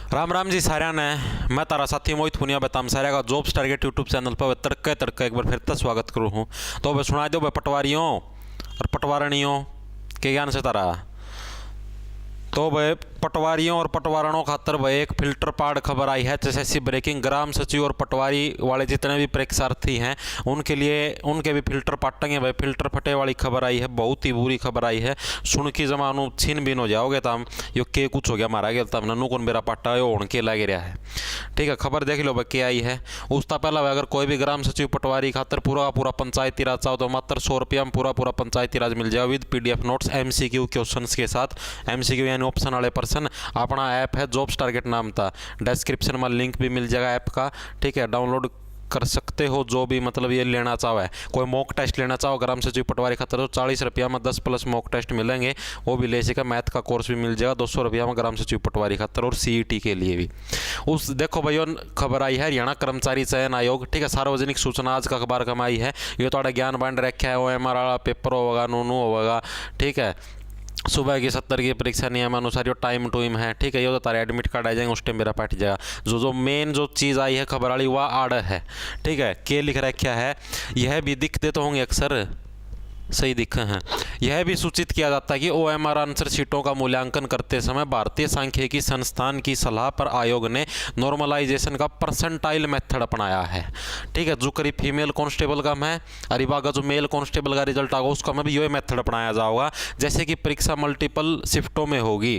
राम राम जी साਰਿਆਂ ने मैं तारा साथी मोहित पुनिया बताम सारे का जॉब्स टारगेट यूट्यूब चैनल पर तड़के तड़के एक बार फिर से स्वागत करूँ हूँ। तो मैं सुना दो पटवारियों और पटवारणियों के ज्ञान से तारा तो भाई पटवारियों और पटवारणों खातर भाई एक फिल्टर पार्ट खबर आई है। एसएससी ब्रेकिंग ग्राम सचिव और पटवारी वाले जितने भी परीक्षार्थी हैं उनके लिए उनके भी फिल्टर पाटेंगे भाई। फिल्टर फटे वाली खबर आई है, बहुत ही बुरी खबर आई है। सुन की जमानू छीन बीन हो जाओगे तम यो के कुछ हो गया मारा गया तम ननू कौन मेरा पाटा यो होने के लग रहा है। ठीक है, खबर देख लो भाई क्या आई है। उसका पहला भाई अगर कोई भी ग्राम सचिव पटवारी खातर पूरा पूरा पंचायती राज चाहो तो मात्र 100 रुपया में पूरा पूरा पंचायती राज मिल जाएगा with PDF notes MCQ question के साथ। MCQ यानी ऑप्शन वाले पर्सन। अपना ऐप है जॉब्स टारगेट नाम था, डिस्क्रिप्शन में लिंक भी मिल जाएगा ऐप का। ठीक है, डाउनलोड कर सकते हो जो भी मतलब ये लेना चाहो है। कोई मॉक टेस्ट लेना चाहो ग्राम सचिव पटवारी खातर तो 40 रुपया में 10 प्लस मॉक टेस्ट मिलेंगे, वो भी ले सके। मैथ का कोर्स भी मिल जाएगा 200 रुपया में ग्राम सचिव पटवारी खातर और CET के लिए भी। उस देखो भैया खबर आई है हरियाणा कर्मचारी चयन आयोग। ठीक है, सार्वजनिक सूचना आज का अखबार कम आई है। ये थोड़ा ज्ञान बांट रखा है। OMR वाला पेपर होगा, नूनू होगा। ठीक है, सुबह की 70 की परीक्षा नियमानुसार यो टाइम टू टाइम है। ठीक है, ये तो तारे एडमिट कार्ड आ जाएंगे उस टाइम मेरा पाठ जाएगा। जो मेन जो चीज़ आई है खबर वाली वह आड़ है। ठीक है, के लिख रखा है, यह भी दिखते तो होंगे अक्सर सही दिखे हैं। यह भी सूचित किया जाता है कि OMR आंसर शीटों का मूल्यांकन करते समय भारतीय सांख्यिकी संस्थान की सलाह पर आयोग ने नॉर्मलाइजेशन का परसेंटाइल मेथड अपनाया है। ठीक है, जो करीब फीमेल कांस्टेबल का है अरिबागा जो मेल कांस्टेबल का रिजल्ट आएगा उसका में भी यही मेथड अपनाया जाएगा जैसे कि परीक्षा मल्टीपल शिफ्टों में होगी।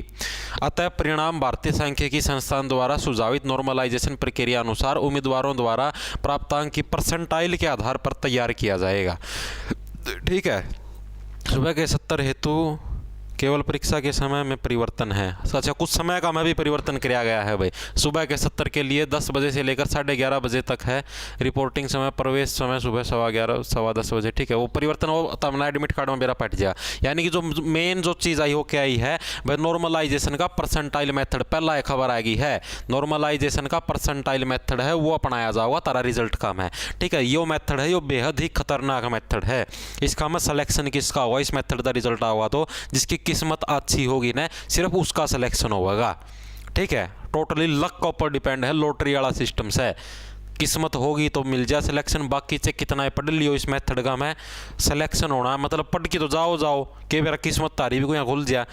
अतः परिणाम भारतीय सांख्यिकी संस्थान द्वारा सुझावित नॉर्मलाइजेशन प्रक्रिया अनुसार उम्मीदवारों द्वारा प्राप्तांक की परसेंटाइल के आधार पर तैयार किया जाएगा। ठीक है, सुबह के 70 हेतु केवल परीक्षा के समय में परिवर्तन है। अच्छा, कुछ समय का में भी परिवर्तन किया गया है भाई। सुबह के 70 के लिए 10 बजे से लेकर 11:30 बजे तक है रिपोर्टिंग समय। प्रवेश समय सुबह 11:15 10:15 बजे। ठीक है, वो परिवर्तन वो तमना एडमिट कार्ड में मेरा पट जाए। यानी कि जो मेन जो चीज़ आई वो क्या आई है भाई, नॉर्मलाइजेशन का परसेंटाइल मेथड। पहला खबर आएगी है नॉर्मलाइजेशन का परसेंटाइल मेथड है वो अपनाया जाएगा तारा रिजल्ट कम है। ठीक है, यो मेथड है यो बेहद ही खतरनाक मेथड है। इसका में सिलेक्शन किसका होगा, इस मेथड का रिजल्ट आएगा तो जिसकी किस्मत अच्छी होगी ना सिर्फ उसका सिलेक्शन होगा। ठीक है, टोटली लक के ऊपर डिपेंड है, लॉटरी वाला सिस्टम से। किस्मत होगी तो मिल जाए सिलेक्शन, बाकी से कितना पढ़ लियो इस मेथड का में सिलेक्शन होना मतलब पढ़ के तो जाओ कि मेरा किस्मत तारी भी कोई खुल जाए।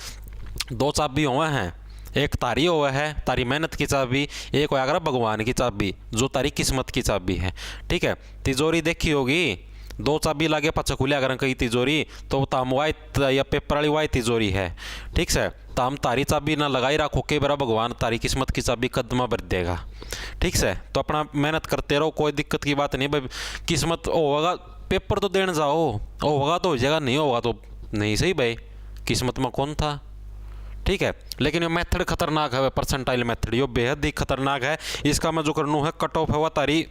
2 चाबी हुए हैं, एक तारी हुआ है तारी मेहनत की चाबी, एक होया अगर भगवान की चाबी जो तारी किस्मत की चाबी है। ठीक है, तिजोरी देखी होगी 2 चाबी लागे पाछा खुलिया अगर कहीं तिजोरी तो ताम वाइट या पेपर वाली वाइट तिजोरी है। ठीक से ताम तारी चाबी ना लगाई रखो के बेरा भगवान तारी किस्मत की चाबी कदमा भर देगा। ठीक से तो अपना मेहनत करते रहो, कोई दिक्कत की बात नहीं भाई। किस्मत होगा पेपर तो देने जाओ, होगा तो हो जाएगा, नहीं होगा तो नहीं। सही भाई, किस्मत में कौन था। ठीक है, लेकिन ये मेथड खतरनाक है, परसेंटाइल मेथड यो बेहद ही खतरनाक है। इसका मैं जो करनू है कट ऑफ है वह तारी,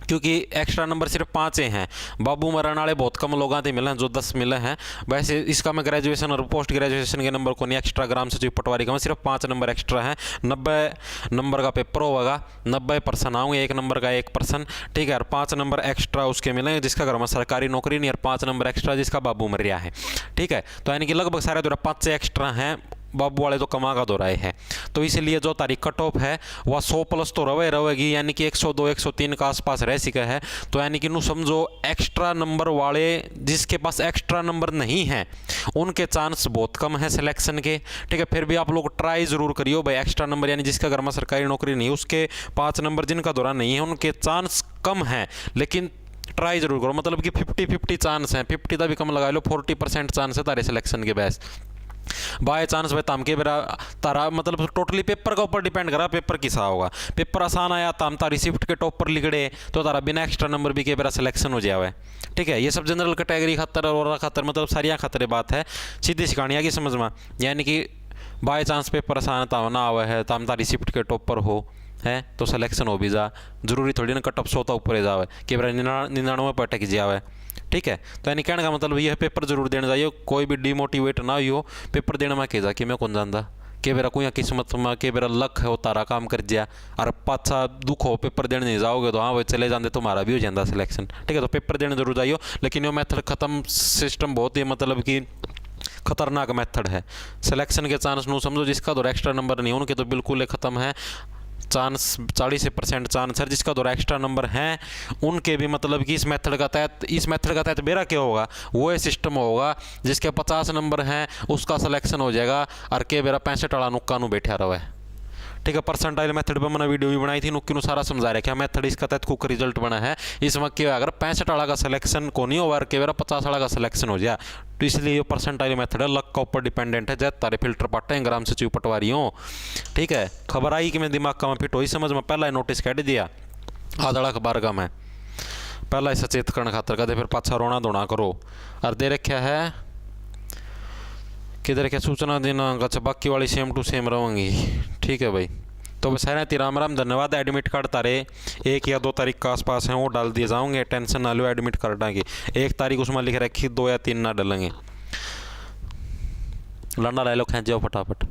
क्योंकि एक्स्ट्रा नंबर सिर्फ 5 हैं। बाबू मरण वाले बहुत कम लोगों से मिले हैं जो 10 मिले हैं। वैसे इसका में ग्रेजुएशन और पोस्ट ग्रेजुएशन के नंबर को नहीं एक्स्ट्रा ग्राम सचिव पटवारी का में सिर्फ 5 नंबर एक्स्ट्रा हैं। 90 नंबर का पेपर होगा, 90 पर्सन आऊँगे, 1 नंबर का 1 पर्सन। ठीक है, और 5 नंबर एक्स्ट्रा उसके मिले जिसका घर में सरकारी नौकरी नहीं, और 5 नंबर एक्स्ट्रा जिसका बाबू मर रहा है। ठीक है, तो यानी कि लगभग सारे 5 से एक्स्ट्रा हैं, बाबू वाले तो कमा का दो रहे हैं। तो इसलिए जो तारीख कट ऑफ है वह 100 प्लस तो रहेगी, यानी कि 102 103 का आसपास रह सका है। तो यानी कि नू समझो एक्स्ट्रा नंबर वाले जिसके पास एक्स्ट्रा नंबर नहीं है उनके चांस बहुत कम है सिलेक्शन के। ठीक है, फिर भी आप लोग ट्राई जरूर करियो भाई। एक्स्ट्रा नंबर यानी जिसका घर में सरकारी नौकरी नहीं उसके 5 नंबर जिनका दौरा नहीं है उनके चांस कम है, लेकिन ट्राई जरूर करो। मतलब कि 50-50 चांस है, 50 का भी कम लगा लो, 40% चांस है तारे सिलेक्शन के बेस बाय चांस भाई। ताम के बेरा तारा मतलब टोटली पेपर का ऊपर डिपेंड करा पेपर किसा होगा। पेपर आसान आया ताम तारी शिफ्ट के टॉप पर लिखड़े तो तारा बिना एक्स्ट्रा नंबर भी के बेरा सिलेक्शन हो जाए। ठीक है, ये सब जनरल कैटेगरी खातर और खातर मतलब सारिया खातर बात है, सीधी सिखानिया की समझ में। यानी कि बाय चांस पेपर आसान ताम ना आवे है ताम तारी शिफ्ट के टॉप पर हो है तो सिलेक्शन हो भी जा, जरूरी थोड़ी ना कट ऑफ 100 ऊपर जावे कि बेरा 99 पर अटक जावे। ठीक है, तो यानी कहने का मतलब यह पेपर जरूर देने जाइए, कोई भी डिमोटिवेट ना हो पेपर देने में कह कि मैं कौन जानता के बेरा कोई किस्मत में के बेरा लक है वो तारा काम कर जा, और पाछा दुख हो पेपर देने नहीं जाओगे तो हाँ वो चले जाते तुम्हारा भी हो जाता सिलेक्शन। ठीक है, तो पेपर देने जरूर जाइयो, लेकिन ये मेथड खत्म सिस्टम बहुत ही मतलब कि खतरनाक मेथड है। सिलेक्शन के चांस नू समझो जिसका तो एक्स्ट्रा नंबर नहीं उनके तो बिल्कुल ख़त्म है। चांस 40% चांस है। जिसका 2 एक्स्ट्रा नंबर हैं उनके भी मतलब कि इस मेथड का तहत मेरा क्या होगा, वो ये सिस्टम होगा जिसके 50 नंबर हैं उसका सिलेक्शन हो जाएगा और के बेरा 65 वाला नुक्का नू बैठा रहा है। ठीक है, परसेंटाइल मेथड पर मैंने वीडियो भी बनाई थी, नुक्की सारा समझा रखा मेथड इसका तहत कुक रिजल्ट बना है। इस वक्त क्या अगर 65 वाला का सिलेक्शन को नहीं होगा के बेरा 50 वाला का सिलेक्शन हो जाए, तो इसलिए ये परसेंटाइल मेथड है, लक का ऊपर डिपेंडेंट है। जैसे तारे फिल्टर पाटे ग्राम सचिव पटवारी हो। ठीक है, खबर आई कि मैं दिमाग का मैं फिट हो समझ में पहला ही नोटिस कह दिया आदड़ा अखबार का मैं पहला ही सचेत करने खातर कहते फिर पाछा रोना धोना करो। और दे रखा है किधर क्या सूचना देना, अच्छा बाकी वाली सेम टू सेम रहेंगी। ठीक है भाई, तो बस है ना, राम राम, धन्यवाद। एडमिट कार्ड तारे 1 या 2 तारीख के आसपास हैं वो डाल दिए जाओगे, टेंशन ना लो, एडमिट कार्ड आएंगे 1 तारीख उसमें लिख रखी, 2 या 3 ना डालेंगे। लंडा ले लो, खींच जाओ फटाफट।